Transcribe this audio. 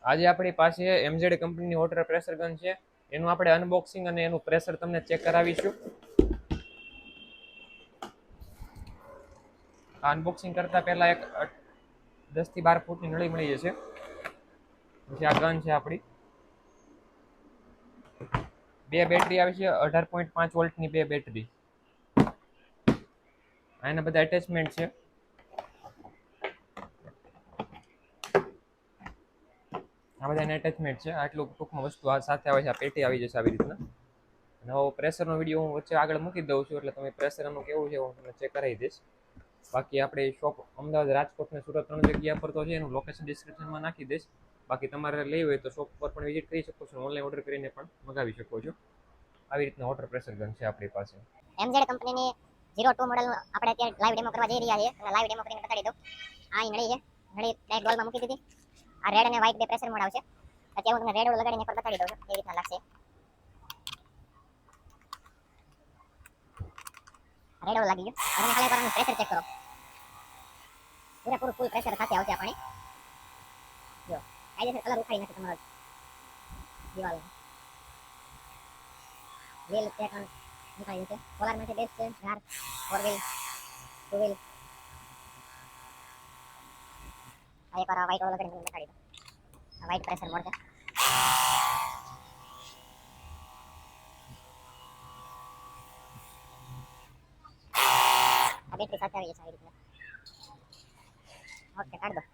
આજે આપણી પાસે MZ કંપનીની વોટર પ્રેશર ગન છે. એનું આપણે અનબોક્સિંગ અને એનું પ્રેશર તમને ચેક કરાવીશું. આ અનબોક્સિંગ કરતા પહેલા એક 10 થી 12 ફૂટની નળી મળી જશે. પછી આ ગન છે આપણી. બે બેટરી આવી છે, 18.5 વોલ્ટની બે બેટરી. આના બધા એટેચમેન્ટ છે. આ બધા એટેચમેન્ટ છે. આટલું ટૂંકમાં વસ્તુ આ સાથે આવે છે. આ પેટી આવી જશે આવી રીતના. નવો પ્રેશરનો વિડીયો હું વચ્ચે આગળ મૂકી દઉં છું, એટલે તમે પ્રેશર એનું કેવું છે હું તમને ચેક કરાવી દઈશ. બાકી આપણે શોપ અમદાવાદ, રાજકોટ ને સુરત 3 જગ્યા પર તો છે. એનું લોકેશન ડિસ્ક્રિપ્શનમાં નાખી દઈશ. બાકી તમારે લેવી હોય તો શોપ પર પણ વિઝિટ કરી શકો છો, ઓનલાઈન ઓર્ડર કરીને પણ મંગાવી શકો છો. આવી રીતના વોટર પ્રેશર ગન છે આપણી પાસે. MZ કંપનીની 02 મોડલ આપણે અત્યારે લાઈવ ડેમો કરવા જઈ રહ્યા છીએ. અને લાઈવ ડેમો કરીને બતાડી દઉં. આ નળી છે. નળી ડાયરેક્ટ બોલમાં મૂકી દીધી. આ રેડ અને વ્હાઈટ બે પ્રેશર મોડ આવશે. અત્યારે હું તમને રેડ લગાડીને એકવાર બતાડી દઉં છું કેવી રીતના લાગશે. રેડ લાગી ગયું. હવે ખાલી એકવાર પ્રેશર ચેક કરો. પૂરેપૂરું ફૂલ પ્રેશર સાથે આવશે આપણી. જો કાયદેસર કલર ઉખાડી નાખે તમારો દિવાલ. વ્હીલ પેટર્ન નીકળી જશે. પોલારમાંથી બેસ્ટ છે. Dark 4 wheel 2 wheel. આ એકવાર વ્હાઈટ વાળો લગાડીને બતાડી દો. આ વ્હાઈટ પ્રેશર મોડ છે. આ બેટરી સાથે આવી જશે આવી રીતના. ઓકે કાઢ દો.